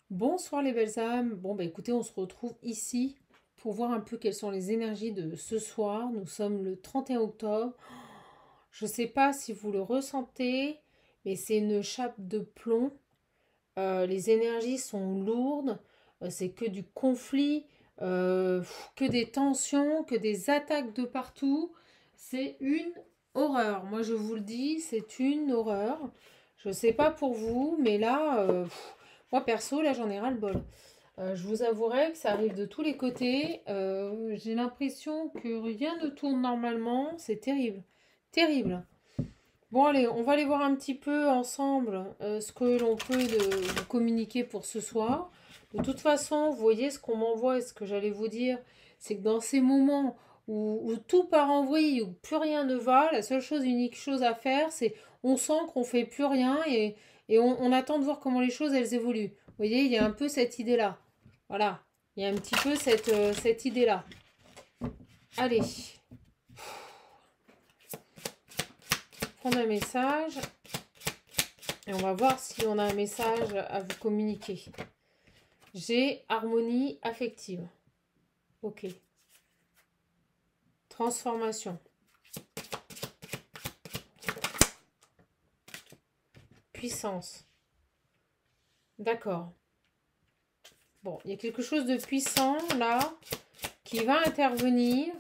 Bonsoir les belles âmes. Bon bah écoutez, on se retrouve ici pour voir un peu quelles sont les énergies de ce soir. Nous sommes le 31 octobre. Je ne sais pas si vous le ressentez, mais c'est une chape de plomb. Les énergies sont lourdes. C'est que du conflit, que des tensions, que des attaques de partout. C'est une horreur. Moi je vous le dis, c'est une horreur. Je ne sais pas pour vous, mais là, moi perso, là j'en ai ras le bol. Je vous avouerai que ça arrive de tous les côtés. J'ai l'impression que rien ne tourne normalement. C'est terrible. Terrible. Bon, allez, on va aller voir un petit peu ensemble ce que l'on peut vous communiquer pour ce soir. De toute façon, vous voyez ce qu'on m'envoie et ce que j'allais vous dire, c'est que dans ces moments où tout part en vrille, où plus rien ne va, la seule chose, unique chose à faire, c'est on sent qu'on fait plus rien et on attend de voir comment les choses elles évoluent. Vous voyez, il y a un peu cette idée-là. Voilà, il y a un petit peu cette idée-là. Allez, prendre un message. Et on va voir si on a un message à vous communiquer. J'ai harmonie affective. Ok. Transformation. Puissance. D'accord. Bon, il y a quelque chose de puissant là qui va intervenir.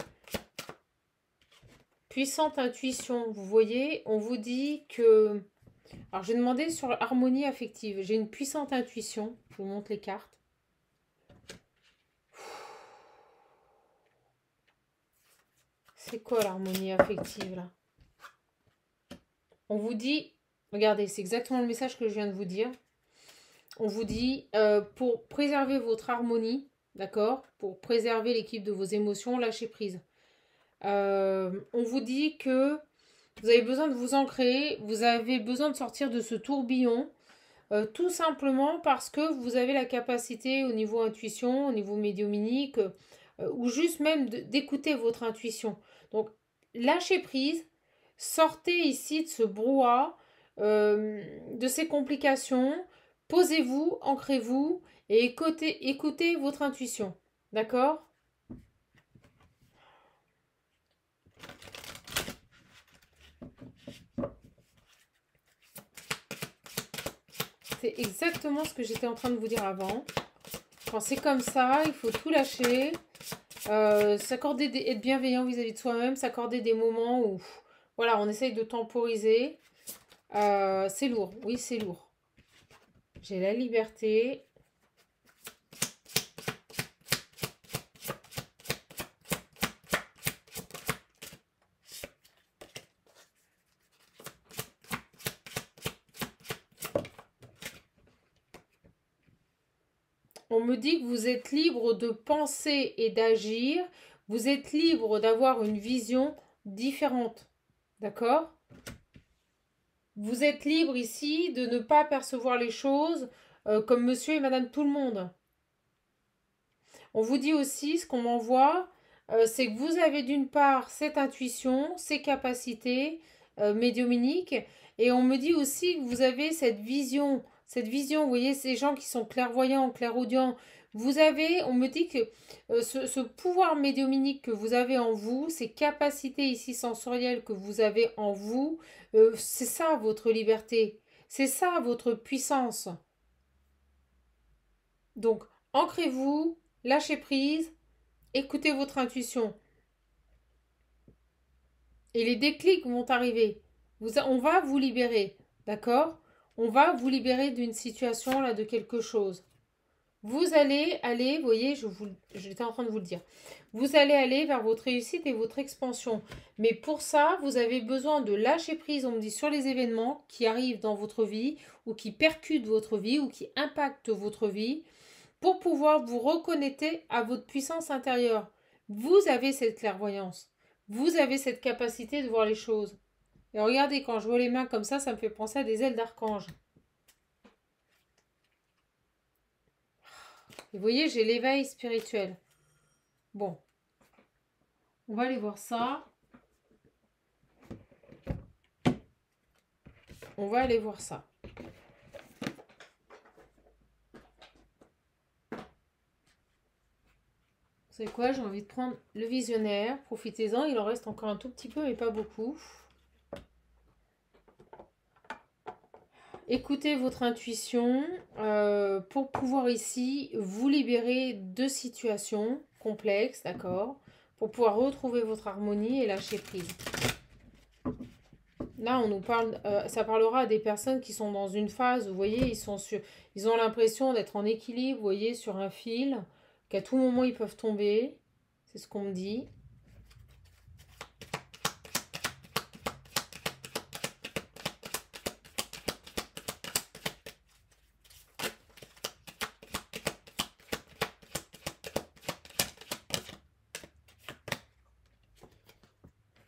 Puissante intuition. Vous voyez, on vous dit que... Alors, j'ai demandé sur l'harmonie affective. J'ai une puissante intuition. Je vous montre les cartes. C'est quoi l'harmonie affective là? On vous dit, regardez, c'est exactement le message que je viens de vous dire. On vous dit, pour préserver votre harmonie, d'accord? Pour préserver l'équilibre de vos émotions, lâchez prise. On vous dit que vous avez besoin de vous ancrer, vous avez besoin de sortir de ce tourbillon, tout simplement parce que vous avez la capacité au niveau intuition, au niveau médiumnique, ou juste même d'écouter votre intuition. Donc, lâchez prise, sortez ici de ce brouhaha, de ces complications, posez-vous, ancrez-vous et écoutez votre intuition. D'accord? C'est exactement ce que j'étais en train de vous dire avant. Quand c'est comme ça, il faut tout lâcher. S'accorder être bienveillant vis-à-vis de soi-même, s'accorder des moments où voilà, on essaye de temporiser. C'est lourd, oui, c'est lourd. J'ai la liberté. On me dit que vous êtes libre de penser et d'agir. Vous êtes libre d'avoir une vision différente. D'accord? Vous êtes libre ici de ne pas percevoir les choses comme monsieur et madame tout le monde. On vous dit aussi, ce qu'on m'envoie, c'est que vous avez d'une part cette intuition, ces capacités médiumniques, et on me dit aussi que vous avez cette vision, vous voyez, ces gens qui sont clairvoyants, clairaudients, vous avez, on me dit que ce pouvoir médiumnique que vous avez en vous, ces capacités ici sensorielles que vous avez en vous, c'est ça votre liberté, c'est ça votre puissance. Donc, ancrez-vous, lâchez prise, écoutez votre intuition. Et les déclics vont arriver. On va vous libérer. D'accord? On va vous libérer d'une situation, là, de quelque chose. Vous allez aller, vous voyez, j'étais en train de vous le dire. Vous allez aller vers votre réussite et votre expansion. Mais pour ça, vous avez besoin de lâcher prise, on me dit, sur les événements qui arrivent dans votre vie ou qui percutent votre vie ou qui impactent votre vie pour pouvoir vous reconnecter à votre puissance intérieure. Vous avez cette clairvoyance. Vous avez cette capacité de voir les choses. Et regardez, quand je vois les mains comme ça me fait penser à des ailes d'archange. Et vous voyez, j'ai l'éveil spirituel. Bon, on va aller voir ça. On va aller voir ça. C'est quoi? J'ai envie de prendre le visionnaire. Profitez-en, il en reste encore un tout petit peu, mais pas beaucoup. Écoutez votre intuition pour pouvoir ici vous libérer de situations complexes, d'accord? Pour pouvoir retrouver votre harmonie et lâcher prise. Là, on nous parle, ça parlera à des personnes qui sont dans une phase, vous voyez, ils ont l'impression d'être en équilibre, vous voyez, sur un fil, qu'à tout moment ils peuvent tomber. C'est ce qu'on me dit.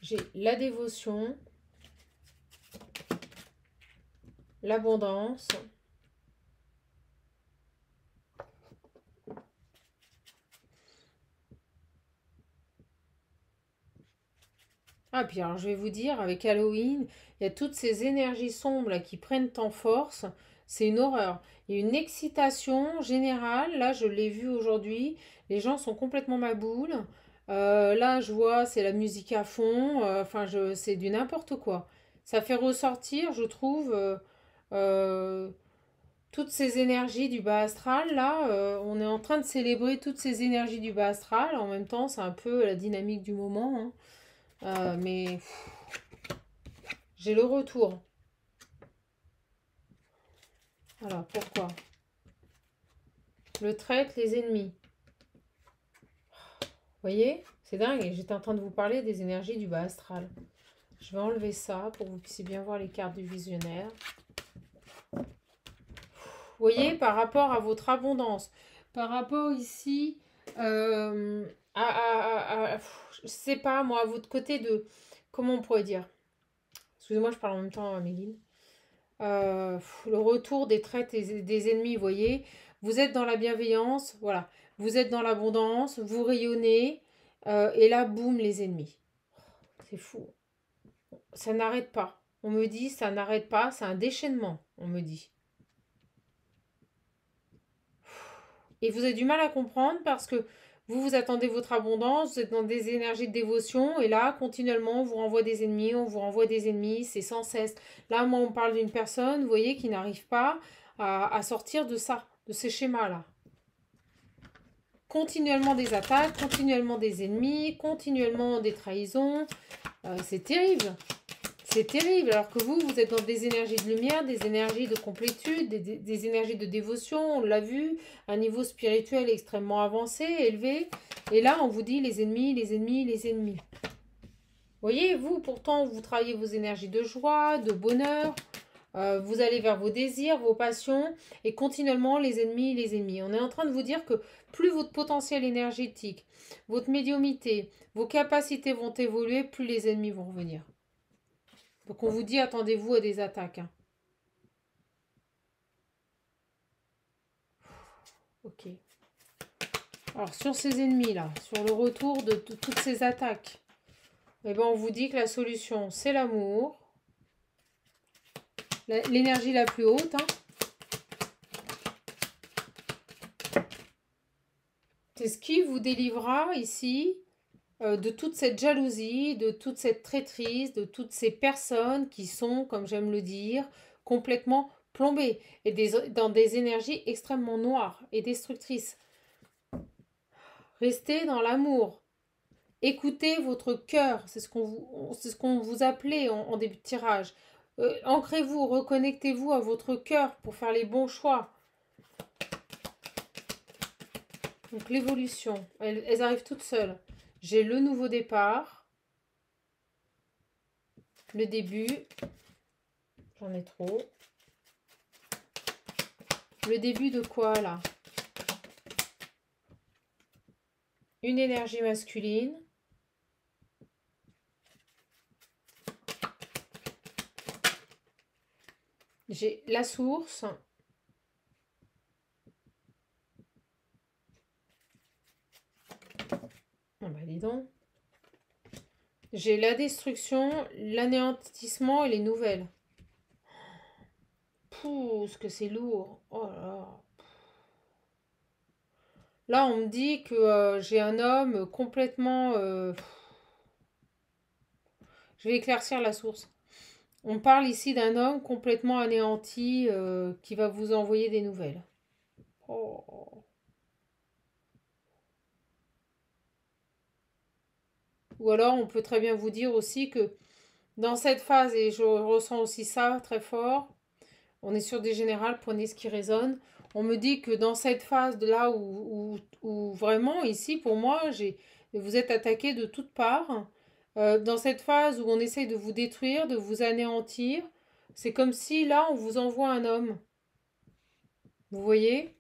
J'ai la dévotion, l'abondance. Ah, puis alors je vais vous dire, avec Halloween, il y a toutes ces énergies sombres là, qui prennent en force. C'est une horreur. Il y a une excitation générale. Là, je l'ai vu aujourd'hui. Les gens sont complètement maboules. Là, je vois, c'est la musique à fond. Enfin, c'est du n'importe quoi. Ça fait ressortir, je trouve, euh, toutes ces énergies du bas astral. Là, on est en train de célébrer toutes ces énergies du bas astral. En même temps, c'est un peu la dynamique du moment, hein. Mais j'ai le retour. Alors, pourquoi? Le traite, les ennemis. Vous voyez? C'est dingue. J'étais en train de vous parler des énergies du bas astral. Je vais enlever ça pour que vous puissiez bien voir les cartes du visionnaire. Vous voyez, par rapport à votre abondance, par rapport ici je sais pas, moi, à votre côté de... Comment on pourrait dire? Excusez-moi, je parle en même temps à Méline. Le retour des traites et des ennemis, vous voyez. Vous êtes dans la bienveillance, voilà. Vous êtes dans l'abondance, vous rayonnez, et là, boum, les ennemis. C'est fou. Ça n'arrête pas. On me dit, ça n'arrête pas, c'est un déchaînement, on me dit. Et vous avez du mal à comprendre parce que vous attendez votre abondance, vous êtes dans des énergies de dévotion, et là, continuellement, on vous renvoie des ennemis, on vous renvoie des ennemis, c'est sans cesse. Là, moi, on parle d'une personne, vous voyez, qui n'arrive pas à sortir de ça, de ces schémas-là. Continuellement des attaques, continuellement des ennemis, continuellement des trahisons. C'est terrible. C'est terrible, alors que vous êtes dans des énergies de lumière, des énergies de complétude, des énergies de dévotion, on l'a vu, un niveau spirituel extrêmement avancé, élevé. Et là, on vous dit les ennemis, les ennemis, les ennemis. Voyez, vous, pourtant, vous travaillez vos énergies de joie, de bonheur, vous allez vers vos désirs, vos passions, et continuellement les ennemis, les ennemis. On est en train de vous dire que plus votre potentiel énergétique, votre médiumité, vos capacités vont évoluer, plus les ennemis vont revenir. Donc on vous dit, attendez-vous à des attaques, hein. Ok. Alors sur ces ennemis-là, sur le retour de toutes ces attaques, eh ben, on vous dit que la solution, c'est l'amour. L'énergie la plus haute, hein. C'est ce qui vous délivrera ici de toute cette jalousie, de toute cette traîtrise, de toutes ces personnes qui sont, comme j'aime le dire, complètement plombées et dans des énergies extrêmement noires et destructrices. Restez dans l'amour. Écoutez votre cœur, c'est ce qu'on vous appelait en début de tirage. Ancrez-vous, reconnectez-vous à votre cœur pour faire les bons choix. Donc l'évolution, elles arrivent toutes seules. J'ai le nouveau départ, le début, j'en ai trop. Le début de quoi là? Une énergie masculine. J'ai la source. Oh bah dis donc. J'ai la destruction, l'anéantissement et les nouvelles. Pouh, ce que c'est lourd. Oh là là. Là, on me dit que j'ai un homme complètement... je vais éclaircir la source. On parle ici d'un homme complètement anéanti qui va vous envoyer des nouvelles. Oh. Ou alors, on peut très bien vous dire aussi que dans cette phase, et je ressens aussi ça très fort, on est sur des générales, prenez ce qui résonne. On me dit que dans cette phase de là où vraiment, ici, pour moi, vous êtes attaqué de toutes parts. Dans cette phase où on essaye de vous détruire, de vous anéantir, c'est comme si là, on vous envoie un homme. Vous voyez?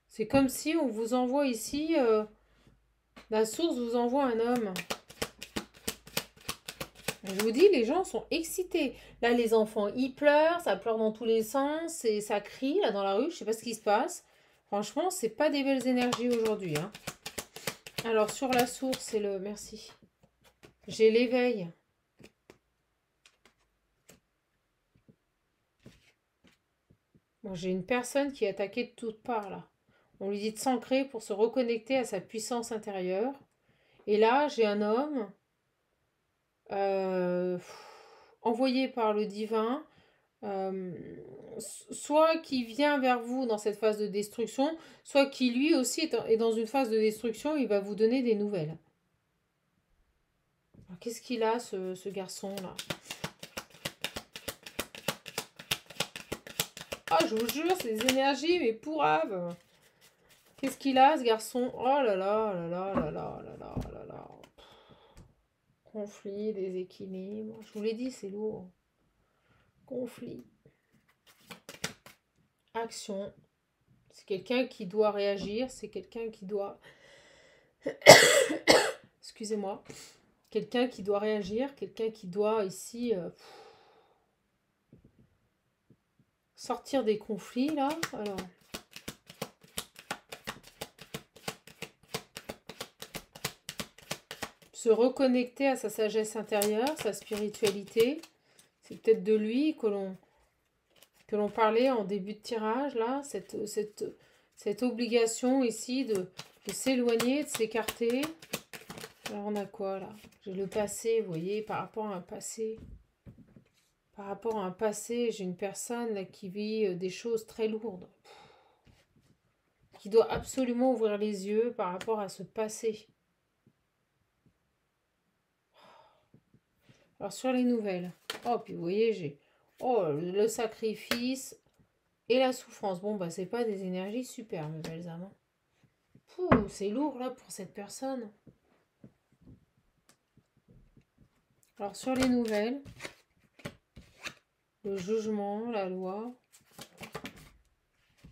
C'est comme si on vous envoie ici, la source vous envoie un homme. Je vous dis, les gens sont excités. Là, les enfants, ils pleurent, ça pleure dans tous les sens, et ça crie là dans la rue, je sais pas ce qui se passe. Franchement, c'est pas des belles énergies aujourd'hui, hein. Alors, sur la source, c'est le... Merci. J'ai l'éveil. Bon, j'ai une personne qui est attaquée de toutes parts, là. On lui dit de s'ancrer pour se reconnecter à sa puissance intérieure. Et là, j'ai un homme euh, envoyé par le divin, euh, soit qui vient vers vous dans cette phase de destruction, soit qui lui aussi est dans une phase de destruction, il va vous donner des nouvelles. Qu'est-ce qu'il a, ce garçon-là? Ah, je vous jure, c'est des énergies, mais pourraves. Qu'est-ce qu'il a, ce garçon? Oh là là, là là, là là, là là, là là. Conflit, déséquilibre. Je vous l'ai dit, c'est lourd. Conflit. Action. C'est quelqu'un qui doit réagir, c'est quelqu'un qui doit... Excusez-moi. Quelqu'un qui doit réagir, quelqu'un qui doit ici sortir des conflits, là. Alors... se reconnecter à sa sagesse intérieure, sa spiritualité. C'est peut-être de lui que l'on parlait en début de tirage, là, cette obligation ici de s'éloigner, de s'écarter. Alors on a quoi là? J'ai le passé, vous voyez, par rapport à un passé. Par rapport à un passé, j'ai une personne là, qui vit des choses très lourdes. Qui doit absolument ouvrir les yeux par rapport à ce passé. Alors sur les nouvelles. Oh, puis vous voyez, j'ai... Oh, le sacrifice et la souffrance. Bon, bah c'est pas des énergies super, mes belles âmes. Pouh, c'est lourd là pour cette personne. Alors sur les nouvelles, le jugement, la loi.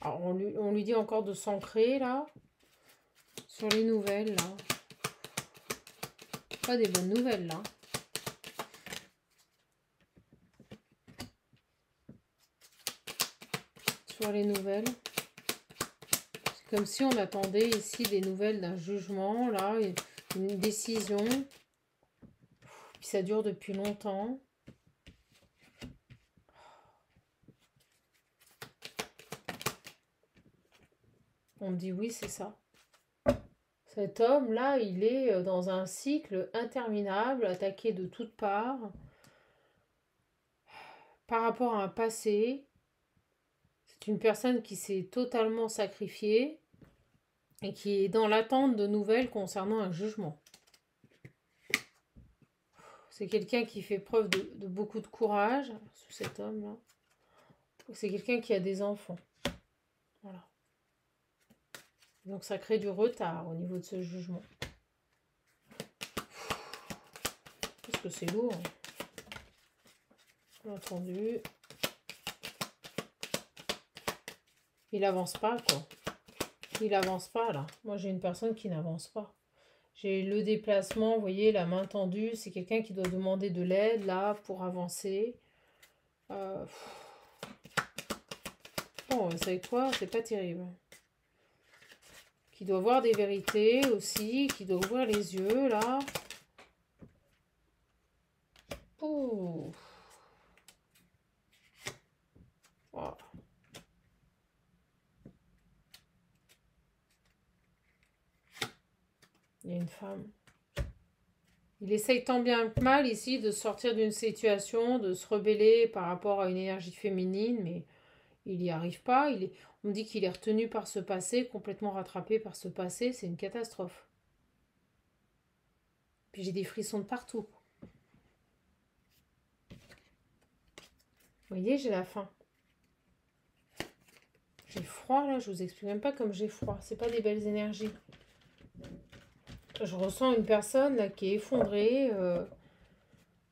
Alors on lui dit encore de s'ancrer là. Sur les nouvelles là. Pas des bonnes nouvelles là. Sur les nouvelles. C'est comme si on attendait ici des nouvelles d'un jugement là, une décision. Puis ça dure depuis longtemps. On me dit oui, c'est ça. Cet homme-là, il est dans un cycle interminable, attaqué de toutes parts, par rapport à un passé. C'est une personne qui s'est totalement sacrifiée et qui est dans l'attente de nouvelles concernant un jugement. C'est quelqu'un qui fait preuve de beaucoup de courage, cet homme-là. C'est quelqu'un qui a des enfants. Voilà. Donc ça crée du retard au niveau de ce jugement. Parce que c'est lourd. Bien entendu. Il avance pas, quoi. Il avance pas, là. Moi, j'ai une personne qui n'avance pas. J'ai le déplacement, vous voyez, la main tendue. C'est quelqu'un qui doit demander de l'aide, là, pour avancer. Bon, vous savez quoi? C'est pas terrible. Qui doit voir des vérités aussi. Qui doit ouvrir les yeux, là. Ouh. Wow. Il y a une femme. Il essaye tant bien que mal ici de sortir d'une situation, de se rebeller par rapport à une énergie féminine, mais il n'y arrive pas. On me dit qu'il est retenu par ce passé, complètement rattrapé par ce passé. C'est une catastrophe. Puis j'ai des frissons de partout. Vous voyez, j'ai la faim. J'ai froid là, je vous explique même pas comme j'ai froid. C'est pas des belles énergies. Je ressens une personne là qui est effondrée,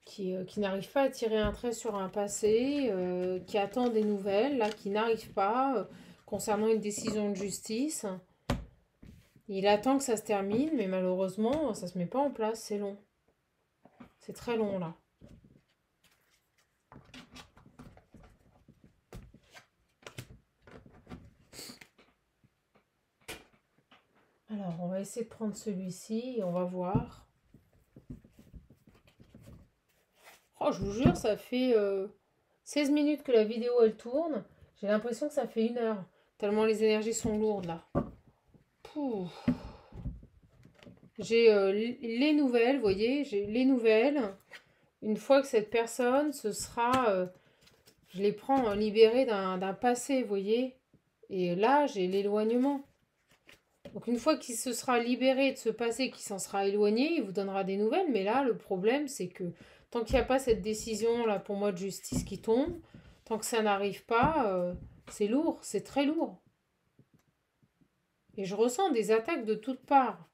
qui n'arrive pas à tirer un trait sur un passé, qui attend des nouvelles, là, qui n'arrive pas concernant une décision de justice. Il attend que ça se termine, mais malheureusement, ça se met pas en place, c'est long. C'est très long là. Alors, on va essayer de prendre celui-ci et on va voir. Oh, je vous jure, ça fait 16 minutes que la vidéo elle tourne. J'ai l'impression que ça fait 1 heure. Tellement les énergies sont lourdes là. Pouh. J'ai les nouvelles, vous voyez, j'ai les nouvelles. Une fois que cette personne, ce sera, je les prends libérée d'un passé, vous voyez. Et là, j'ai l'éloignement. Donc une fois qu'il se sera libéré de ce passé, qu'il s'en sera éloigné, il vous donnera des nouvelles. Mais là, le problème, c'est que tant qu'il n'y a pas cette décision, là, pour moi, de justice qui tombe, tant que ça n'arrive pas, c'est lourd, c'est très lourd. Et je ressens des attaques de toutes parts.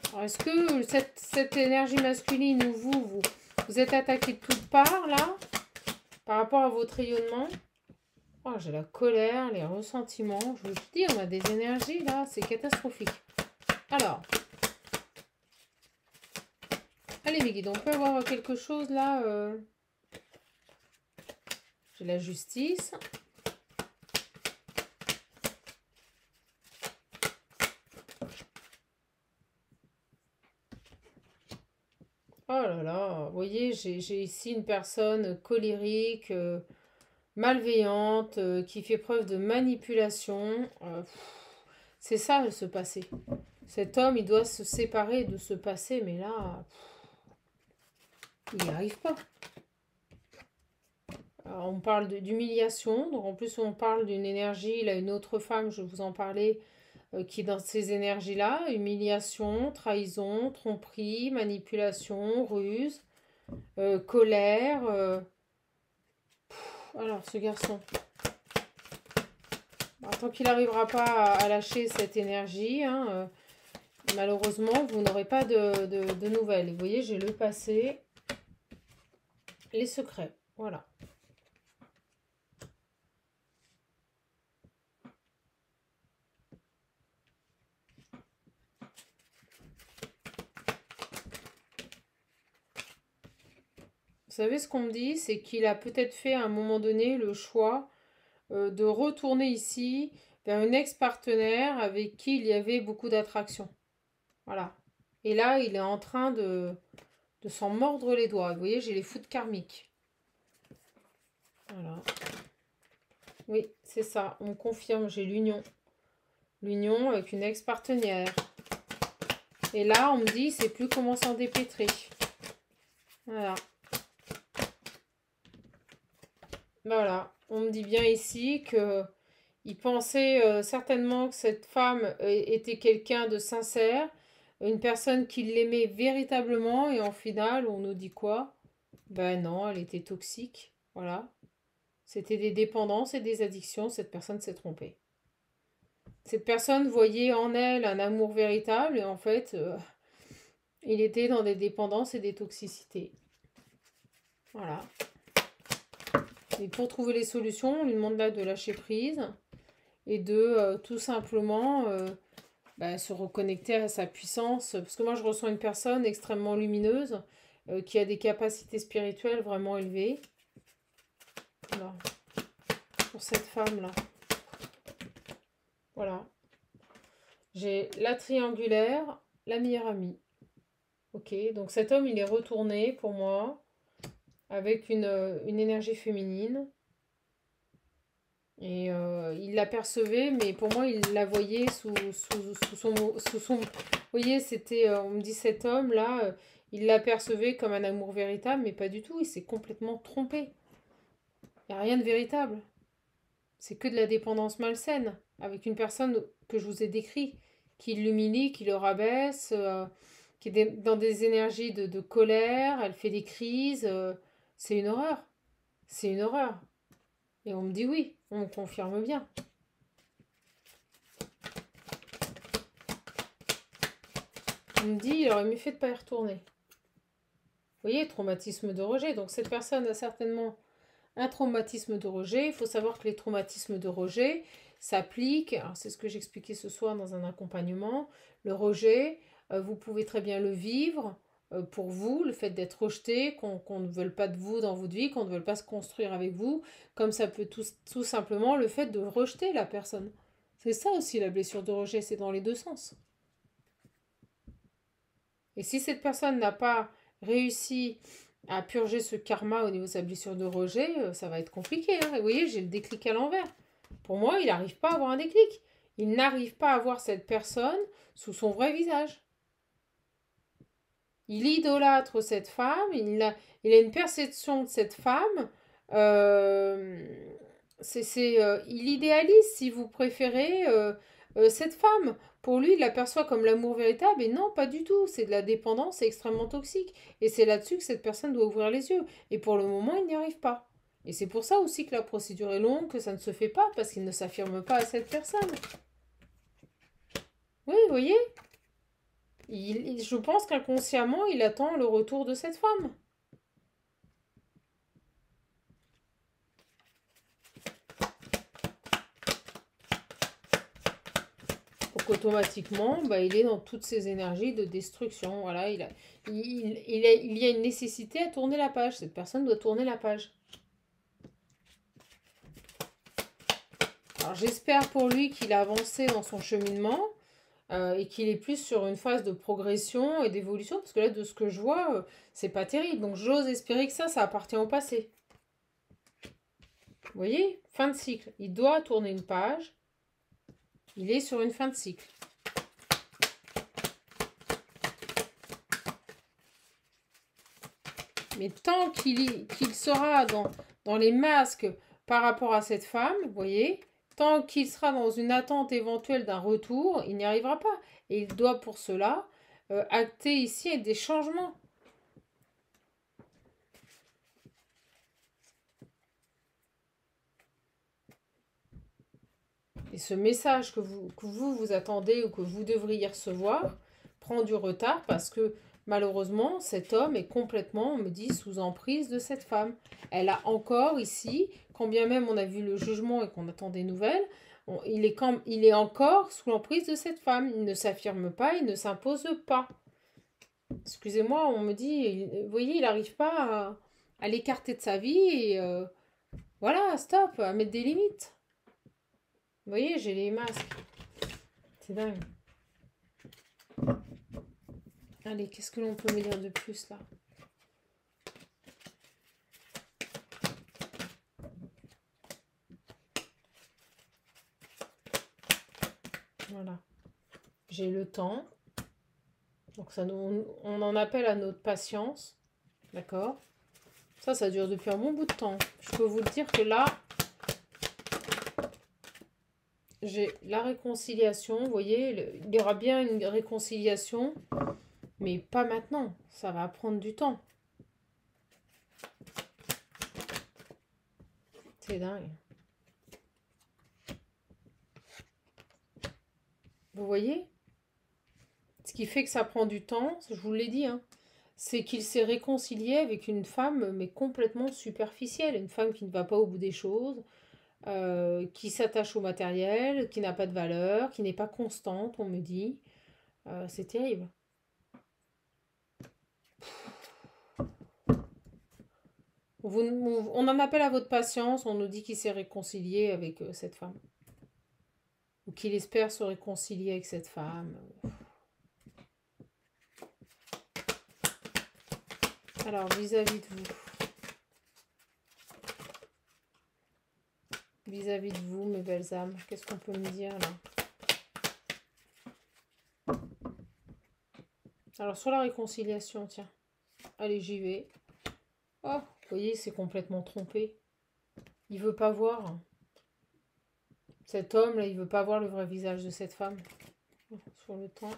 Alors, est-ce que cette énergie masculine ou vous êtes attaqué de toutes parts, là, par rapport à votre rayonnement? Oh, j'ai la colère, les ressentiments. Je vous dis, on a des énergies, là, c'est catastrophique. Alors, allez, mes guides, on peut avoir quelque chose, là. J'ai la justice. Oh là là, vous voyez, j'ai ici une personne colérique, malveillante, qui fait preuve de manipulation. C'est ça, ce passé. Cet homme, il doit se séparer de ce passé, mais là, il n'y arrive pas. Alors, on parle d'humiliation, donc en plus on parle d'une énergie, là une autre femme, je vous en parlais, qui est dans ces énergies-là, humiliation, trahison, tromperie, manipulation, ruse, colère. Alors ce garçon, tant qu'il n'arrivera pas à lâcher cette énergie, hein, malheureusement, vous n'aurez pas de nouvelles. Et vous voyez, j'ai le passé, les secrets, voilà. Vous savez ce qu'on me dit, c'est qu'il a peut-être fait à un moment donné le choix de retourner ici vers une ex-partenaire avec qui il y avait beaucoup d'attraction. Voilà. Et là, il est en train de s'en mordre les doigts. Vous voyez, j'ai les foudres karmiques. Voilà. Oui, c'est ça. On confirme, j'ai l'union. L'union avec une ex-partenaire. Et là, on me dit, c'est plus comment s'en dépêtrer. Voilà. Voilà. On me dit bien ici que il pensait certainement que cette femme était quelqu'un de sincère, une personne qui l'aimait véritablement, et en final, on nous dit quoi? Ben non, elle était toxique. Voilà. C'était des dépendances et des addictions. Cette personne s'est trompée. Cette personne voyait en elle un amour véritable, et en fait, il était dans des dépendances et des toxicités. Voilà. Et pour trouver les solutions, on lui demande là de lâcher prise et de tout simplement se reconnecter à sa puissance. Parce que moi, je ressens une personne extrêmement lumineuse qui a des capacités spirituelles vraiment élevées. Voilà. Pour cette femme-là. Voilà. J'ai la triangulaire, la meilleure amie. Ok, donc cet homme, il est retourné pour moi avec une énergie féminine. Et il l'apercevait, mais pour moi, il la voyait sous son... Vous voyez, c'était, on me dit cet homme-là, il l'apercevait comme un amour véritable, mais pas du tout, il s'est complètement trompé. Il n'y a rien de véritable. C'est que de la dépendance malsaine, avec une personne que je vous ai décrit, qui l'humilie, qui le rabaisse, qui est dans des énergies de colère, elle fait des crises, c'est une horreur. C'est une horreur. Et on me dit oui, on me confirme bien. On me dit, il aurait mieux fait de ne pas y retourner. Vous voyez, traumatisme de rejet. Donc cette personne a certainement un traumatisme de rejet. Il faut savoir que les traumatismes de rejet s'appliquent, alors c'est ce que j'expliquais ce soir dans un accompagnement, le rejet, vous pouvez très bien le vivre pour vous, le fait d'être rejeté, qu'on ne veuille pas de vous dans votre vie, qu'on ne veuille pas se construire avec vous, comme ça peut tout simplement le fait de rejeter la personne. C'est ça aussi la blessure de rejet, c'est dans les deux sens. Et si cette personne n'a pas réussi à purger ce karma au niveau de sa blessure de rejet, ça va être compliqué. Hein. Et vous voyez, j'ai le déclic à l'envers. Pour moi, il n'arrive pas à avoir un déclic. Il n'arrive pas à voir cette personne sous son vrai visage. Il idolâtre cette femme, il a une perception de cette femme. euh, il idéalise, si vous préférez, cette femme. Pour lui, il l'aperçoit comme l'amour véritable, et non, pas du tout. C'est de la dépendance, c'est extrêmement toxique. Et c'est là-dessus que cette personne doit ouvrir les yeux. Et pour le moment, il n'y arrive pas. Et c'est pour ça aussi que la procédure est longue, que ça ne se fait pas, parce qu'il ne s'affirme pas à cette personne. Oui, vous voyez, je pense qu'inconsciemment, il attend le retour de cette femme. Donc automatiquement, bah, il est dans toutes ces énergies de destruction. Voilà, il y a une nécessité à tourner la page. Cette personne doit tourner la page. Alors j'espère pour lui qu'il a avancé dans son cheminement et qu'il est plus sur une phase de progression et d'évolution. Parce que là, de ce que je vois, c'est pas terrible. Donc j'ose espérer que ça appartient au passé. Vous voyez, fin de cycle. Il doit tourner une page. Il est sur une fin de cycle. Mais tant qu'il sera dans les masques par rapport à cette femme, vous voyez, tant qu'il sera dans une attente éventuelle d'un retour, il n'y arrivera pas. Et il doit pour cela acter ici des changements. Et ce message que vous attendez ou que vous devriez recevoir prend du retard parce que malheureusement, cet homme est complètement, on me dit, sous emprise de cette femme. Elle a encore ici, quand bien même on a vu le jugement et qu'on attend des nouvelles, il est encore sous l'emprise de cette femme. Il ne s'affirme pas, il ne s'impose pas. Excusez-moi, on me dit, vous voyez, il n'arrive pas à l'écarter de sa vie et voilà, stop, à mettre des limites. Vous voyez, j'ai les masques. C'est dingue. Allez, qu'est-ce que l'on peut me dire de plus là? Voilà. J'ai le temps. Donc on en appelle à notre patience. D'accord? Ça dure depuis un bon bout de temps. Je peux vous dire que là, j'ai la réconciliation. Vous voyez, il y aura bien une réconciliation. Mais pas maintenant. Ça va prendre du temps. C'est dingue. Vous voyez? Ce qui fait que ça prend du temps, je vous l'ai dit, hein, c'est qu'il s'est réconcilié avec une femme, mais complètement superficielle. Une femme qui ne va pas au bout des choses, qui s'attache au matériel, qui n'a pas de valeur, qui n'est pas constante, on me dit. C'est terrible. On en appelle à votre patience, on nous dit qu'il s'est réconcilié avec cette femme. Ou qu'il espère se réconcilier avec cette femme. Alors, vis-à-vis de vous. vis-à-vis de vous, mes belles âmes. Qu'est-ce qu'on peut me dire là? Alors, sur la réconciliation, tiens. Allez, j'y vais. Oh, vous voyez, c'est complètement trompé. Il veut pas voir. Cet homme, là, il veut pas voir le vrai visage de cette femme. Sur le temps.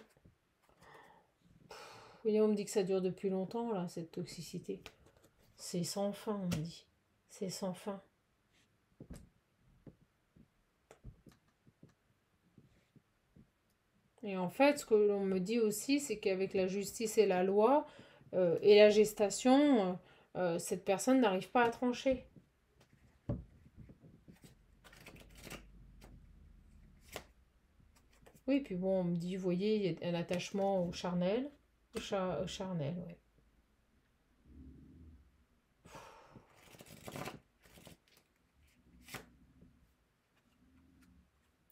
Vous voyez, on me dit que ça dure depuis longtemps, là, cette toxicité. C'est sans fin, on me dit. C'est sans fin. Et en fait, ce que l'on me dit aussi, c'est qu'avec la justice et la loi et la gestation, cette personne n'arrive pas à trancher. Oui, puis bon, on me dit, vous voyez, il y a un attachement au charnel. Au charnel, ouais.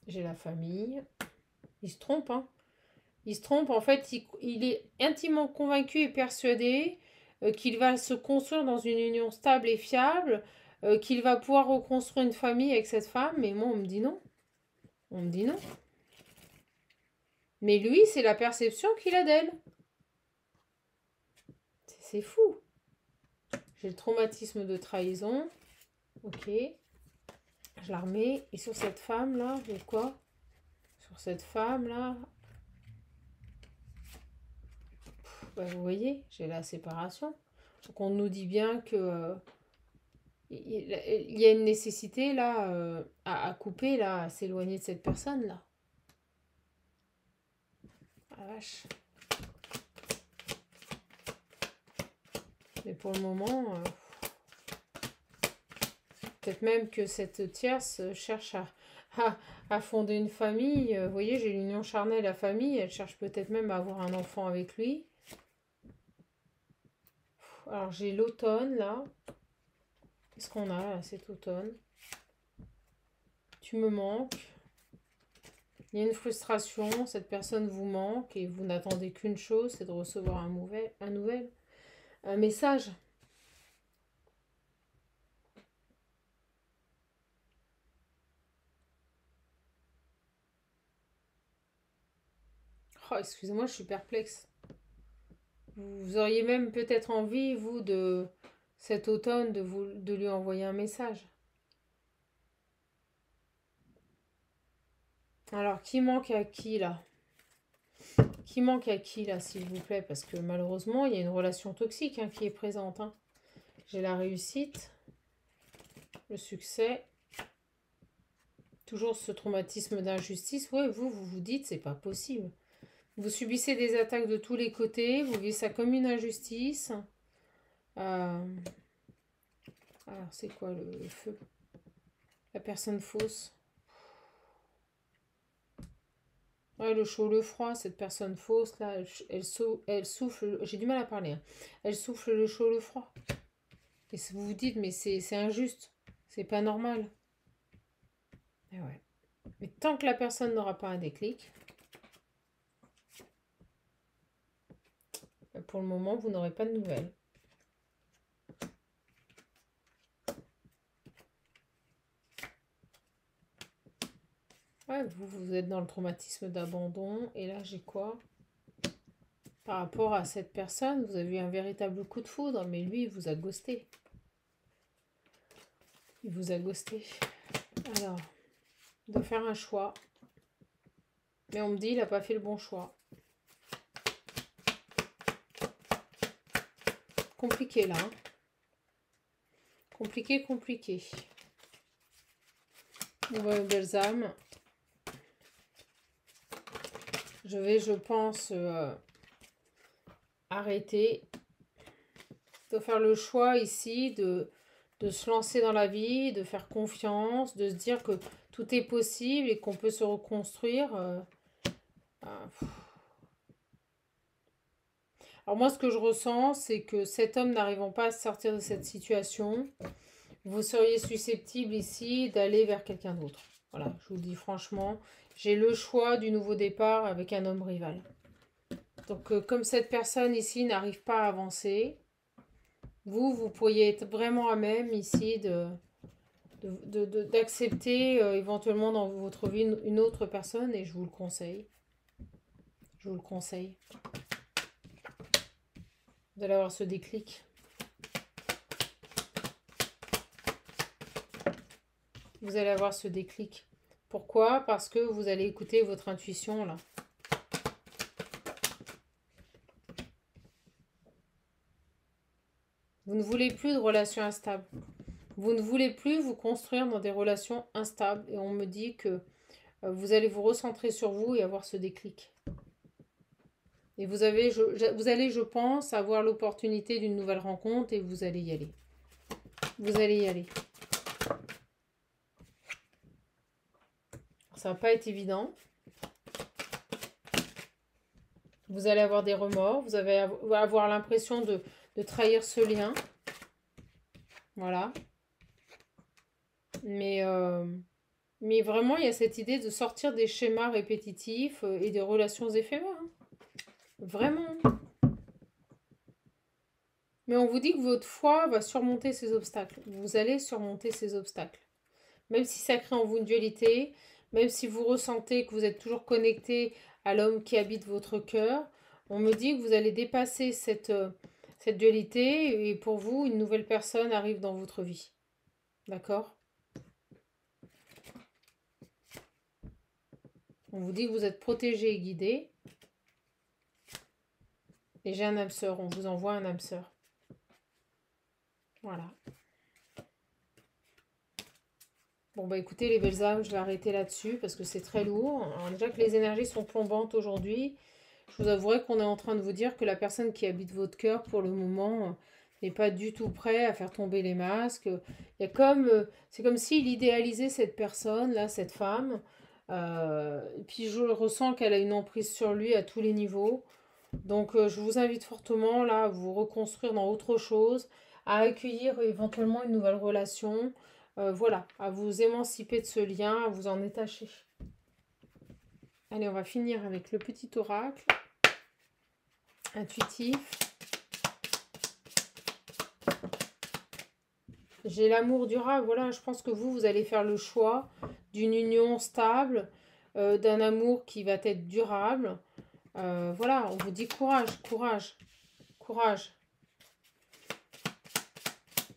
J'ai la famille. Il se trompe, hein. Il se trompe, en fait, il est intimement convaincu et persuadé qu'il va se construire dans une union stable et fiable, qu'il va pouvoir reconstruire une famille avec cette femme, mais moi, on me dit non. On me dit non. Mais lui, c'est la perception qu'il a d'elle. C'est fou. J'ai le traumatisme de trahison. Ok. Je la remets. Et sur cette femme-là, j'ai quoi? Sur cette femme-là... Bah, vous voyez, j'ai la séparation. Donc on nous dit bien que il y a une nécessité là à couper, là, à s'éloigner de cette personne-là. Ah vache. Mais pour le moment, peut-être même que cette tierce cherche à fonder une famille. Vous voyez, j'ai l'union charnelle à famille. Elle cherche peut-être même à avoir un enfant avec lui. Alors j'ai l'automne là. Qu'est-ce qu'on a là, cet automne? Tu me manques. Il y a une frustration, cette personne vous manque et vous n'attendez qu'une chose, c'est de recevoir un message. Oh, excusez-moi, je suis perplexe. Vous auriez même peut-être envie, vous, de cet automne, de lui envoyer un message. Alors, qui manque à qui, là? Qui manque à qui, là, s'il vous plaît? Parce que malheureusement, il y a une relation toxique hein, qui est présente. Hein. J'ai la réussite, le succès, toujours ce traumatisme d'injustice. Ouais, vous dites, c'est pas possible. Vous subissez des attaques de tous les côtés, vous vivez ça comme une injustice. Alors, c'est quoi le feu? La personne fausse. Ouais, le chaud, le froid, cette personne fausse, là, elle souffle, j'ai du mal à parler, hein. Elle souffle le chaud, le froid. Et vous vous dites, mais c'est injuste, c'est pas normal. Et ouais. Mais tant que la personne n'aura pas un déclic, pour le moment, vous n'aurez pas de nouvelles. Ouais, vous êtes dans le traumatisme d'abandon. Et là, j'ai quoi? Par rapport à cette personne, vous avez eu un véritable coup de foudre, mais lui, il vous a ghosté. Il vous a ghosté. Alors, de faire un choix. Mais on me dit, il n'a pas fait le bon choix. Compliqué, là. Hein. Compliqué, compliqué. Bon, bah, belles âmes. Je vais, je pense, arrêter de faire le choix ici de se lancer dans la vie, de faire confiance, de se dire que tout est possible et qu'on peut se reconstruire. Alors moi, ce que je ressens, c'est que cet homme n'arrivant pas à sortir de cette situation, vous seriez susceptible ici d'aller vers quelqu'un d'autre. Voilà, je vous le dis franchement, j'ai le choix du nouveau départ avec un homme rival. Donc comme cette personne ici n'arrive pas à avancer, vous pourriez être vraiment à même ici d'accepter éventuellement dans votre vie une autre personne et je vous le conseille. Je vous le conseille. Vous allez avoir ce déclic. Vous allez avoir ce déclic. Pourquoi? Parce que vous allez écouter votre intuition là. Vous ne voulez plus de relations instables. Vous ne voulez plus vous construire dans des relations instables. Et on me dit que vous allez vous recentrer sur vous et avoir ce déclic. Et vous allez, je pense, avoir l'opportunité d'une nouvelle rencontre et vous allez y aller. Vous allez y aller. Ça va pas être évident. Vous allez avoir des remords. Vous allez avoir l'impression de trahir ce lien. Voilà. Mais vraiment, il y a cette idée de sortir des schémas répétitifs et des relations éphémères. Hein. Vraiment. Mais on vous dit que votre foi va surmonter ces obstacles. Vous allez surmonter ces obstacles. Même si ça crée en vous une dualité, même si vous ressentez que vous êtes toujours connecté à l'homme qui habite votre cœur, on me dit que vous allez dépasser cette dualité et pour vous, une nouvelle personne arrive dans votre vie. D'accord? On vous dit que vous êtes protégé et guidé. Et j'ai un âme sœur, on vous envoie un âme sœur. Voilà. Bon bah écoutez les belles âmes, je vais arrêter là-dessus parce que c'est très lourd. Alors, déjà que les énergies sont plombantes aujourd'hui, je vous avouerai qu'on est en train de vous dire que la personne qui habite votre cœur pour le moment n'est pas du tout prêt à faire tomber les masques. Il y a c'est comme s'il idéalisait cette personne, là, cette femme. Et puis je ressens qu'elle a une emprise sur lui à tous les niveaux. Donc je vous invite fortement là à vous reconstruire dans autre chose, à accueillir éventuellement une nouvelle relation. Voilà, à vous émanciper de ce lien, à vous en détacher. Allez, on va finir avec le petit oracle intuitif. J'ai l'amour durable. Voilà, je pense que vous allez faire le choix d'une union stable, d'un amour qui va être durable. Voilà, on vous dit courage, courage, courage.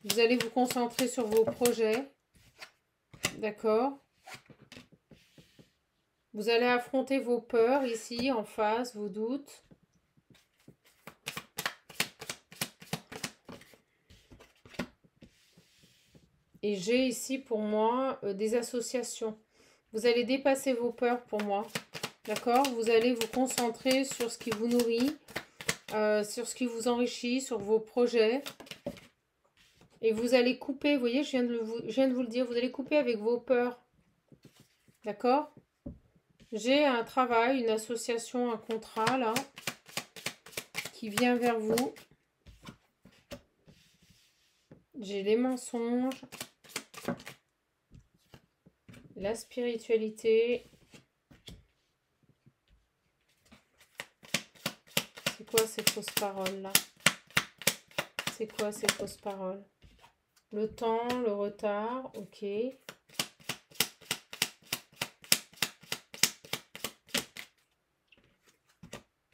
Vous allez vous concentrer sur vos projets. D'accord? Vous allez affronter vos peurs ici, en face, vos doutes. Et j'ai ici pour moi des associations. Vous allez dépasser vos peurs pour moi. D'accord? Vous allez vous concentrer sur ce qui vous nourrit, sur ce qui vous enrichit, sur vos projets. Et vous allez couper, vous voyez, je viens de vous le dire, vous allez couper avec vos peurs. D'accord? J'ai un travail, une association, un contrat là, qui vient vers vous. J'ai les mensonges, la spiritualité. C'est quoi ces fausses paroles là? C'est quoi ces fausses paroles? Le temps, le retard, ok.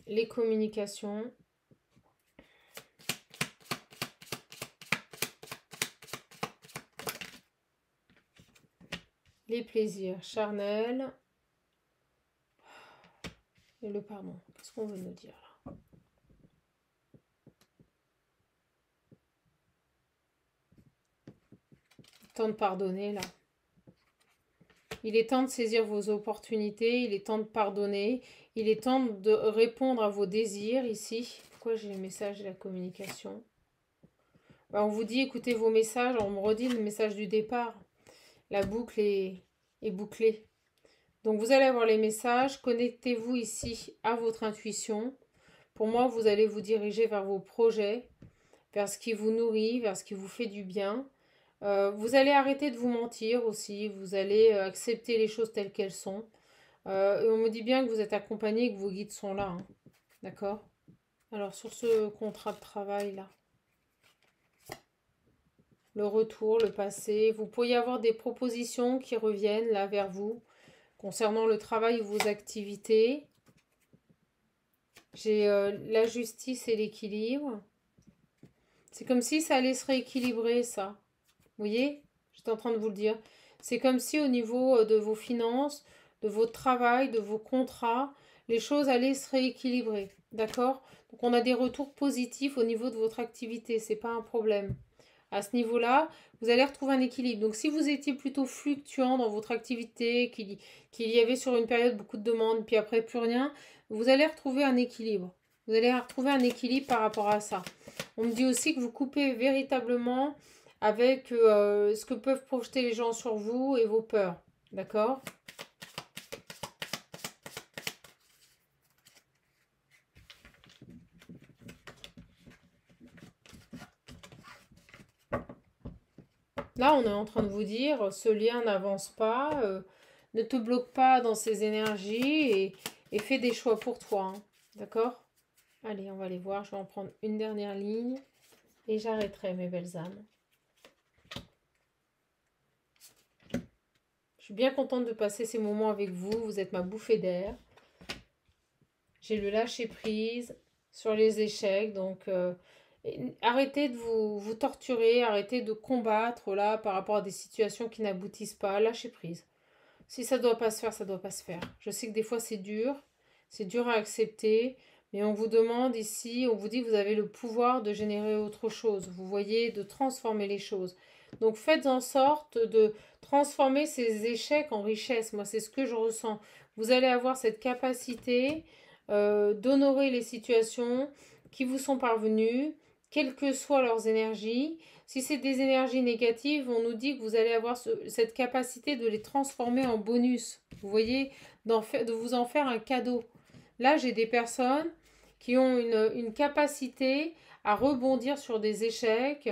Les communications. Les plaisirs charnels. Et le pardon. Qu'est-ce qu'on veut nous dire là? Temps de pardonner là. Il est temps de saisir vos opportunités, il est temps de pardonner, il est temps de répondre à vos désirs ici. Pourquoi j'ai le message et la communication? On vous dit écoutez vos messages, on me redit le message du départ. La boucle est bouclée. Donc vous allez avoir les messages, connectez-vous ici à votre intuition. Pour moi, vous allez vous diriger vers vos projets, vers ce qui vous nourrit, vers ce qui vous fait du bien. Vous allez arrêter de vous mentir aussi, vous allez accepter les choses telles qu'elles sont. Et on me dit bien que vous êtes accompagné, que vos guides sont là. Hein. D'accord? Alors sur ce contrat de travail là. le retour, le passé. Vous pourriez avoir des propositions qui reviennent là vers vous concernant le travail ou vos activités. J'ai la justice et l'équilibre. C'est comme si ça allait se rééquilibrer, ça. Vous voyez? J'étais en train de vous le dire. C'est comme si au niveau de vos finances, de votre travail, de vos contrats, les choses allaient se rééquilibrer. D'accord? Donc on a des retours positifs au niveau de votre activité. C'est pas un problème. À ce niveau-là, vous allez retrouver un équilibre. Donc si vous étiez plutôt fluctuant dans votre activité, qu'il y avait sur une période beaucoup de demandes, puis après plus rien, vous allez retrouver un équilibre. Vous allez retrouver un équilibre par rapport à ça. On me dit aussi que vous coupez véritablement avec ce que peuvent projeter les gens sur vous et vos peurs. D'accord? Là, on est en train de vous dire, ce lien n'avance pas, ne te bloque pas dans ces énergies et fais des choix pour toi. Hein. D'accord? Allez, on va aller voir. Je vais en prendre une dernière ligne et j'arrêterai mes belles âmes. Je suis bien contente de passer ces moments avec vous. Vous êtes ma bouffée d'air. J'ai le lâcher prise sur les échecs. Donc, arrêtez de vous torturer. Arrêtez de combattre là par rapport à des situations qui n'aboutissent pas. Lâchez prise. Si ça ne doit pas se faire, ça ne doit pas se faire. Je sais que des fois, c'est dur. C'est dur à accepter. Mais on vous demande ici, on vous dit que vous avez le pouvoir de générer autre chose. Vous voyez, de transformer les choses. Donc faites en sorte de transformer ces échecs en richesse. Moi, c'est ce que je ressens. Vous allez avoir cette capacité d'honorer les situations qui vous sont parvenues, quelles que soient leurs énergies. Si c'est des énergies négatives, on nous dit que vous allez avoir cette capacité de les transformer en bonus. Vous voyez, de vous en faire un cadeau. Là, j'ai des personnes qui ont une capacité à rebondir sur des échecs,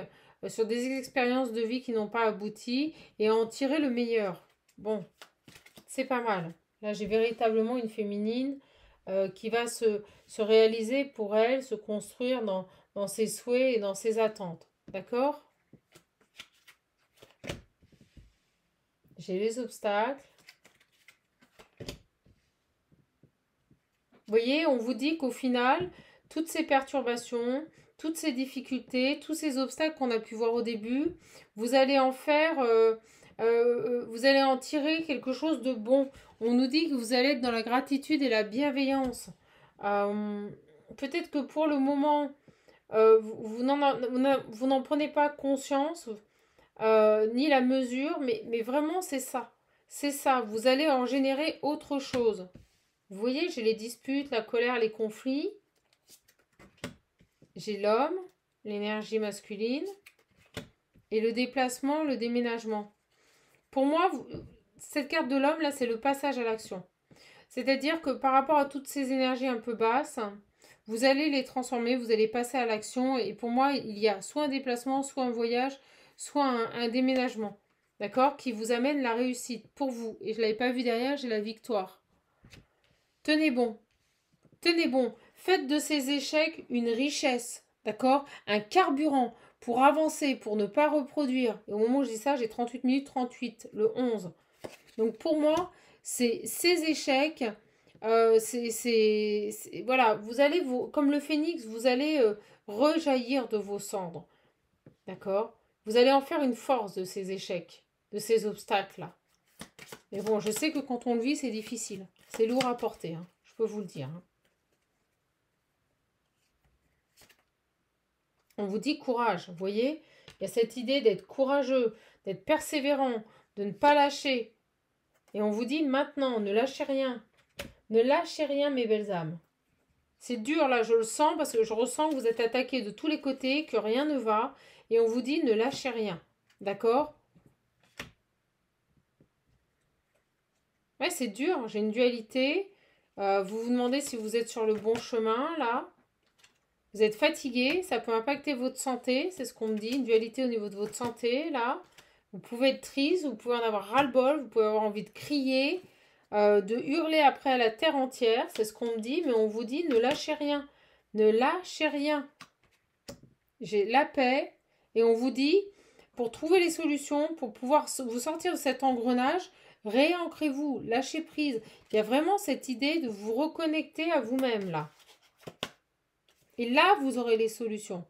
sur des expériences de vie qui n'ont pas abouti et à en tirer le meilleur. Bon, c'est pas mal. Là, j'ai véritablement une féminine qui va se réaliser pour elle, se construire dans ses souhaits et dans ses attentes. D'accord? J'ai les obstacles. Vous voyez, on vous dit qu'au final, toutes ces perturbations, toutes ces difficultés, tous ces obstacles qu'on a pu voir au début, vous allez en faire, vous allez en tirer quelque chose de bon. On nous dit que vous allez être dans la gratitude et la bienveillance. Peut-être que pour le moment, vous n'en prenez pas conscience, ni la mesure, mais vraiment c'est ça. C'est ça, vous allez en générer autre chose. Vous voyez, j'ai les disputes, la colère, les conflits. J'ai l'homme, l'énergie masculine. Et le déplacement, le déménagement. Pour moi, cette carte de l'homme, là, c'est le passage à l'action. C'est-à-dire que par rapport à toutes ces énergies un peu basses, vous allez les transformer, vous allez passer à l'action. Et pour moi, il y a soit un déplacement, soit un voyage, soit un déménagement. D'accord? Qui vous amène la réussite pour vous. Et je ne l'avais pas vu derrière, j'ai la victoire. Tenez bon. Tenez bon. Faites de ces échecs une richesse. D'accord? Un carburant pour avancer, pour ne pas reproduire. Et au moment où je dis ça, j'ai 38 minutes 38, le 11. Donc pour moi, c'est ces échecs, voilà, vous allez, comme le phénix, vous allez rejaillir de vos cendres. D'accord? Vous allez en faire une force de ces échecs, de ces obstacles-là. Mais bon, je sais que quand on le vit, c'est difficile. C'est lourd à porter, hein, je peux vous le dire. Hein. On vous dit courage, vous voyez? Il y a cette idée d'être courageux, d'être persévérant, de ne pas lâcher. Et on vous dit maintenant, ne lâchez rien. Ne lâchez rien, mes belles âmes. C'est dur, là, je le sens, parce que je ressens que vous êtes attaqués de tous les côtés, que rien ne va. Et on vous dit, ne lâchez rien. D'accord? Ouais, c'est dur, j'ai une dualité. Vous vous demandez si vous êtes sur le bon chemin, là. Vous êtes fatigué, ça peut impacter votre santé, c'est ce qu'on me dit, une dualité au niveau de votre santé, là. Vous pouvez être triste, vous pouvez en avoir ras-le-bol, vous pouvez avoir envie de crier, de hurler après à la terre entière, c'est ce qu'on me dit, mais on vous dit ne lâchez rien, ne lâchez rien. J'ai la paix, et on vous dit, pour trouver les solutions, pour pouvoir vous sortir de cet engrenage. Réancrez-vous, lâchez prise. Il y a vraiment cette idée de vous reconnecter à vous-même là. Et là, vous aurez les solutions.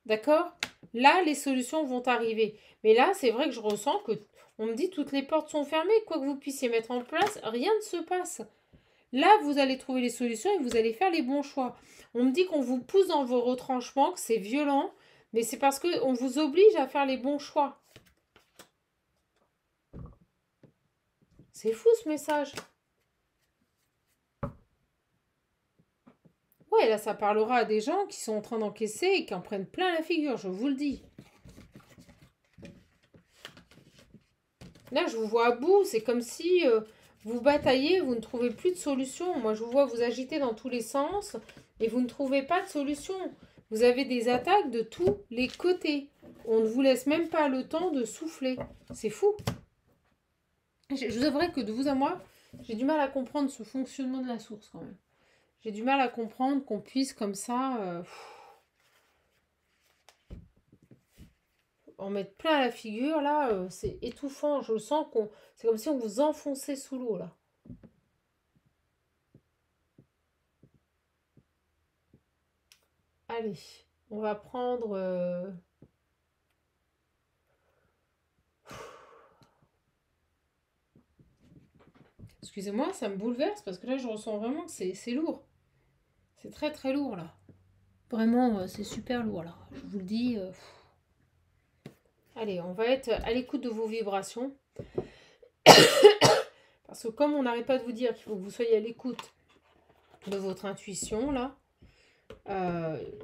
D'accord? Là, les solutions vont arriver. Mais là, c'est vrai que je ressens que on me dit toutes les portes sont fermées. Quoi que vous puissiez mettre en place, rien ne se passe. Là, vous allez trouver les solutions et vous allez faire les bons choix. On me dit qu'on vous pousse dans vos retranchements, que c'est violent, mais c'est parce qu'on vous oblige à faire les bons choix. C'est fou ce message. Ouais, là, ça parlera à des gens qui sont en train d'encaisser et qui en prennent plein la figure, je vous le dis. Là, je vous vois à bout. C'est comme si vous bataillez, vous ne trouvez plus de solution. Moi, je vous vois vous agiter dans tous les sens et vous ne trouvez pas de solution. Vous avez des attaques de tous les côtés. On ne vous laisse même pas le temps de souffler. C'est fou. Je vous avouerai que de vous à moi, j'ai du mal à comprendre ce fonctionnement de la source quand même. J'ai du mal à comprendre qu'on puisse comme ça en mettre plein la figure. Là, c'est étouffant. Je sens qu'on... C'est comme si on vous enfonçait sous l'eau là. Allez, on va prendre... Excusez-moi, ça me bouleverse parce que là, je ressens vraiment que c'est lourd. C'est très très lourd là. Vraiment, c'est super lourd là. Je vous le dis. Allez, on va être à l'écoute de vos vibrations. Parce que comme on n'arrête pas de vous dire qu'il faut que vous soyez à l'écoute de votre intuition là,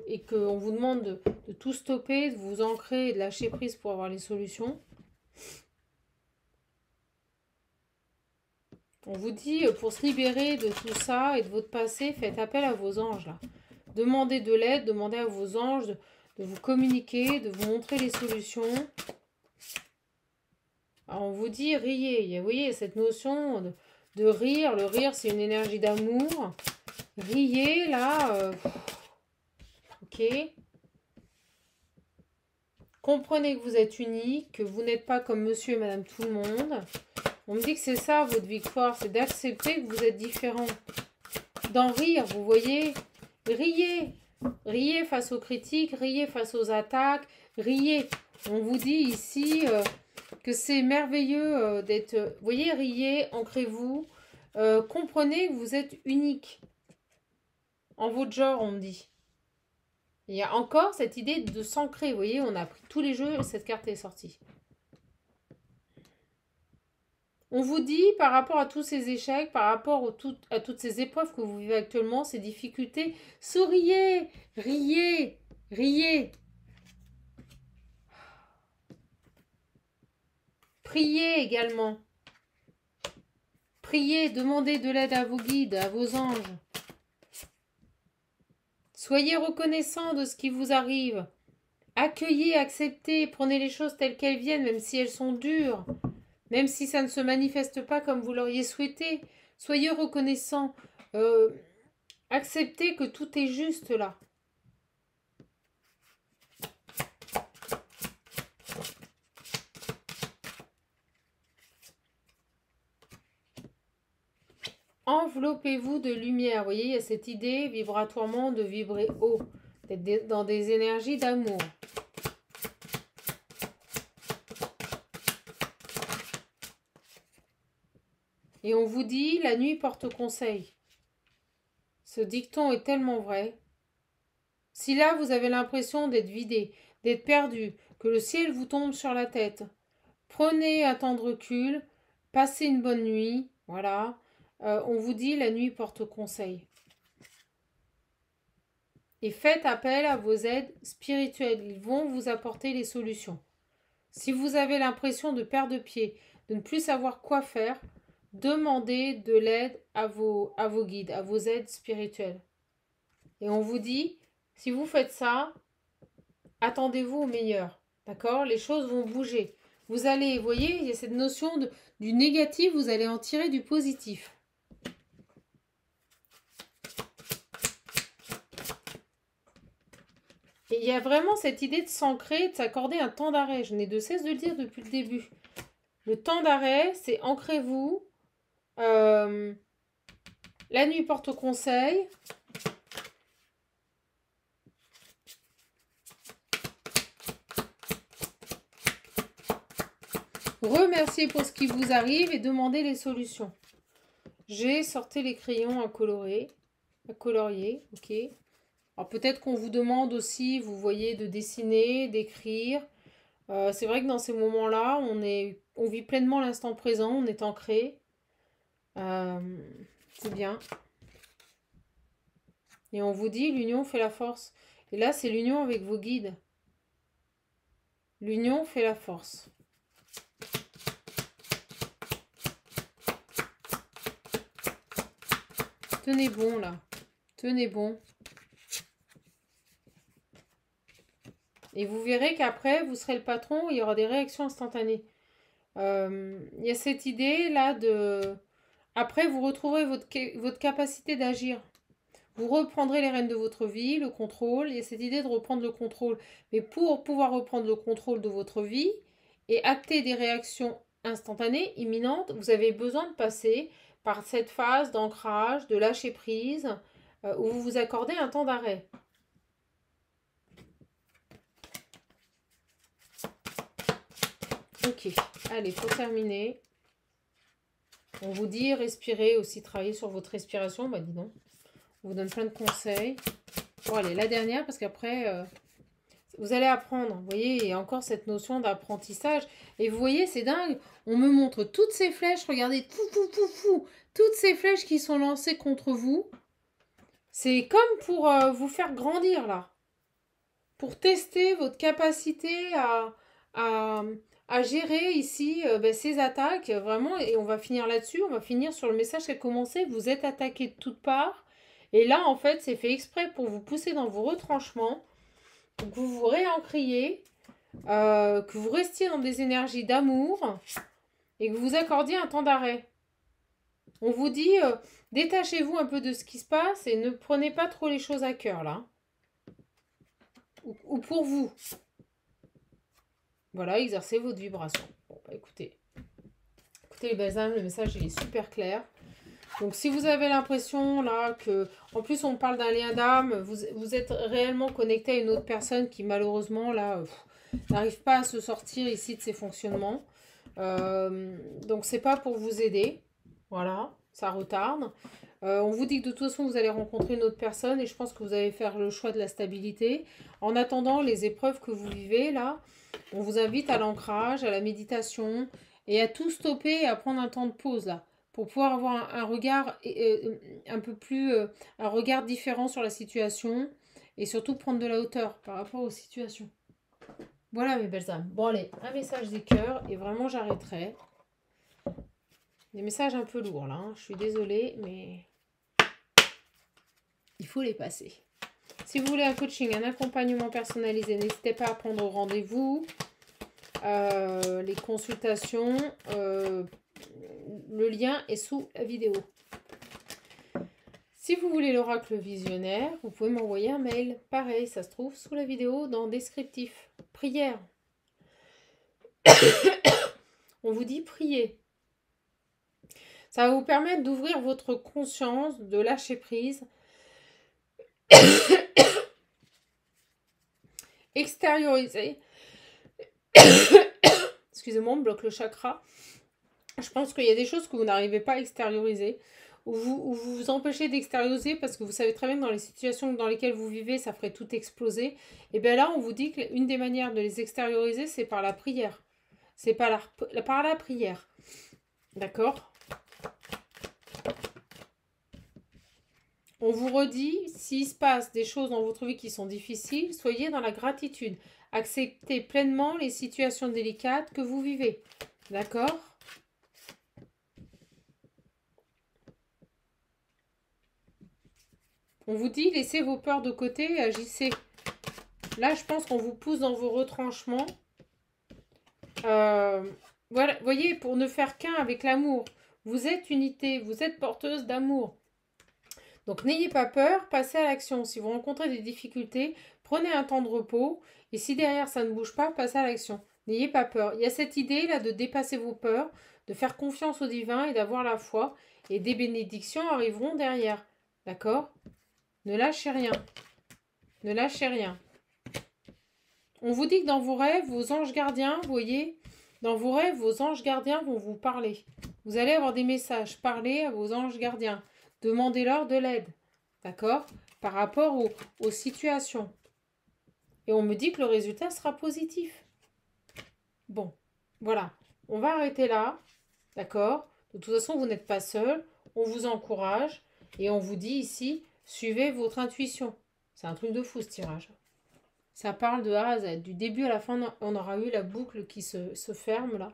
et qu'on vous demande de tout stopper, de vous ancrer et de lâcher prise pour avoir les solutions. On vous dit, pour se libérer de tout ça et de votre passé, faites appel à vos anges là. Demandez de l'aide, demandez à vos anges de vous communiquer, de vous montrer les solutions. Alors on vous dit, riez. Vous voyez, cette notion de rire. Le rire, c'est une énergie d'amour. Riez, là. Ok. Comprenez que vous êtes unique, que vous n'êtes pas comme monsieur et madame tout le monde. On me dit que c'est ça, votre victoire. C'est d'accepter que vous êtes différent. D'en rire, vous voyez. Riez. Riez face aux critiques, riez face aux attaques, riez. On vous dit ici que c'est merveilleux d'être... Vous voyez, riez, ancrez-vous. Comprenez que vous êtes unique. En votre genre, on me dit. Il y a encore cette idée de s'ancrer. Vous voyez, on a pris tous les jeux, cette carte est sortie. On vous dit, par rapport à tous ces échecs, par rapport à toutes ces épreuves que vous vivez actuellement, ces difficultés, souriez, riez, riez. Priez également. Priez, demandez de l'aide à vos guides, à vos anges. Soyez reconnaissants de ce qui vous arrive. Accueillez, acceptez, prenez les choses telles qu'elles viennent, même si elles sont dures. Même si ça ne se manifeste pas comme vous l'auriez souhaité, soyez reconnaissants. Acceptez que tout est juste là. Enveloppez-vous de lumière. Vous voyez, il y a cette idée vibratoirement de vibrer haut, d'être dans des énergies d'amour. Et on vous dit, la nuit porte conseil. Ce dicton est tellement vrai. Si là, vous avez l'impression d'être vidé, d'être perdu, que le ciel vous tombe sur la tête, prenez un temps de recul, passez une bonne nuit, voilà. On vous dit, la nuit porte conseil. Et faites appel à vos aides spirituelles. Ils vont vous apporter les solutions. Si vous avez l'impression de perdre pied, de ne plus savoir quoi faire, demandez de l'aide à vos guides, à vos aides spirituelles. Et on vous dit, si vous faites ça, attendez-vous au meilleur. D'accord? Les choses vont bouger. Vous allez, vous voyez, il y a cette notion du négatif, vous allez en tirer du positif. Et il y a vraiment cette idée de s'ancrer, de s'accorder un temps d'arrêt. Je n'ai de cesse de le dire depuis le début. Le temps d'arrêt, c'est ancrez-vous. La nuit porte conseil. Remerciez pour ce qui vous arrive et demandez les solutions. J'ai sorti les crayons à colorier, ok. Alors peut-être qu'on vous demande aussi, vous voyez, de dessiner, d'écrire. C'est vrai que dans ces moments-là, on vit pleinement l'instant présent, on est ancré. C'est bien. Et on vous dit, l'union fait la force. Et là, c'est l'union avec vos guides. L'union fait la force. Tenez bon, là. Tenez bon. Et vous verrez qu'après, vous serez le patron, il y aura des réactions instantanées. Il y a cette idée, là, de... Après, vous retrouverez votre capacité d'agir. Vous reprendrez les rênes de votre vie, le contrôle. Il y a cette idée de reprendre le contrôle. Mais pour pouvoir reprendre le contrôle de votre vie et acter des réactions instantanées, imminentes, vous avez besoin de passer par cette phase d'ancrage, de lâcher prise, où vous vous accordez un temps d'arrêt. Ok, allez, pour terminer, on vous dit respirez aussi, travailler sur votre respiration. Bah dis donc, on vous donne plein de conseils. Bon, allez, la dernière, parce qu'après, vous allez apprendre. Vous voyez, il y a encore cette notion d'apprentissage. Et vous voyez, c'est dingue. On me montre toutes ces flèches. Regardez, toutes ces flèches qui sont lancées contre vous. C'est comme pour vous faire grandir, là. Pour tester votre capacité à gérer ici ces attaques. Vraiment, et on va finir là-dessus. On va finir sur le message qui a commencé. Vous êtes attaqué de toutes parts. Et là, en fait, c'est fait exprès pour vous pousser dans vos retranchements. Que vous vous réancriez, que vous restiez dans des énergies d'amour et que vous accordiez un temps d'arrêt. On vous dit, détachez-vous un peu de ce qui se passe et ne prenez pas trop les choses à cœur, là. Ou pour vous. Voilà, exercez votre vibration. Bon, bah écoutez les belles âmes, le message il est super clair. Donc si vous avez l'impression là que, en plus on parle d'un lien d'âme, vous êtes réellement connecté à une autre personne qui malheureusement là n'arrive pas à se sortir ici de ses fonctionnements. Donc c'est pas pour vous aider. Voilà, ça retarde. On vous dit que de toute façon vous allez rencontrer une autre personne et je pense que vous allez faire le choix de la stabilité. En attendant les épreuves que vous vivez là, on vous invite à l'ancrage, à la méditation et à tout stopper et à prendre un temps de pause là. Pour pouvoir avoir un regard un peu plus, un regard différent sur la situation et surtout prendre de la hauteur par rapport aux situations. Voilà mes belles âmes. Bon allez, un message des cœurs et vraiment j'arrêterai. Des messages un peu lourds là, hein. Je suis désolée mais il faut les passer. Si vous voulez un coaching, un accompagnement personnalisé, n'hésitez pas à prendre rendez-vous. Les consultations, le lien est sous la vidéo. Si vous voulez l'oracle visionnaire, vous pouvez m'envoyer un mail. Pareil, ça se trouve sous la vidéo dans descriptif. Prière. On vous dit prier. Ça va vous permettre d'ouvrir votre conscience, de lâcher prise. Extérioriser. Excusez-moi, on me bloque le chakra. Je pense qu'il y a des choses que vous n'arrivez pas à extérioriser. Ou vous vous empêchez d'extérioriser parce que vous savez très bien que dans les situations dans lesquelles vous vivez, ça ferait tout exploser. Et bien là, on vous dit qu'une des manières de les extérioriser, c'est par la prière. C'est par la prière. D'accord ? On vous redit, s'il se passe des choses dans votre vie qui sont difficiles, soyez dans la gratitude. Acceptez pleinement les situations délicates que vous vivez. D'accord ? On vous dit, laissez vos peurs de côté et agissez. Là, je pense qu'on vous pousse dans vos retranchements. Voilà, voyez, pour ne faire qu'un avec l'amour. Vous êtes unité, vous êtes porteuse d'amour. Donc, n'ayez pas peur, passez à l'action. Si vous rencontrez des difficultés, Prenez un temps de repos et si derrière ça ne bouge pas, passez à l'action. N'ayez pas peur. Il y a cette idée là de dépasser vos peurs, de faire confiance au divin et d'avoir la foi. Et des bénédictions arriveront derrière. D'accord? Ne lâchez rien. Ne lâchez rien. On vous dit que dans vos rêves, vos anges gardiens, vous voyez, dans vos rêves, vos anges gardiens vont vous parler. Vous allez avoir des messages. Parlez à vos anges gardiens. Demandez-leur de l'aide. D'accord? Par rapport aux situations. Et on me dit que le résultat sera positif. Bon, voilà. On va arrêter là. D'accord? De toute façon, vous n'êtes pas seul. On vous encourage. Et on vous dit ici, suivez votre intuition. C'est un truc de fou ce tirage. Ça parle de A à Z. Du début à la fin, on aura eu la boucle qui se ferme là.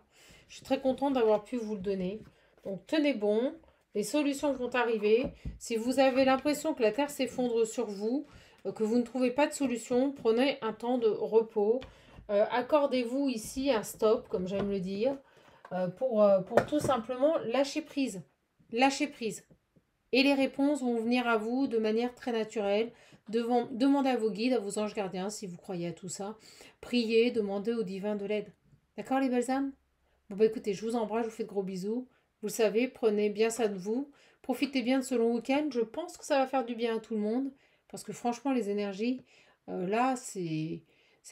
Je suis très contente d'avoir pu vous le donner. Donc tenez bon. Les solutions vont arriver. Si vous avez l'impression que la Terre s'effondre sur vous, que vous ne trouvez pas de solution, prenez un temps de repos. Accordez-vous ici un stop, comme j'aime le dire, pour tout simplement lâcher prise. Lâcher prise. Et les réponses vont venir à vous de manière très naturelle. Demandez à vos guides, à vos anges gardiens, si vous croyez à tout ça. Priez, demandez au divin de l'aide. D'accord les belles âmes? Bon bah écoutez, je vous embrasse, je vous fais de gros bisous. Vous le savez, prenez bien soin de vous. Profitez bien de ce long week-end. Je pense que ça va faire du bien à tout le monde. Parce que franchement, les énergies, là, c'est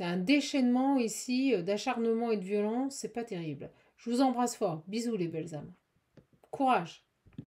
un déchaînement ici d'acharnement et de violence. C'est pas terrible. Je vous embrasse fort. Bisous les belles âmes. Courage.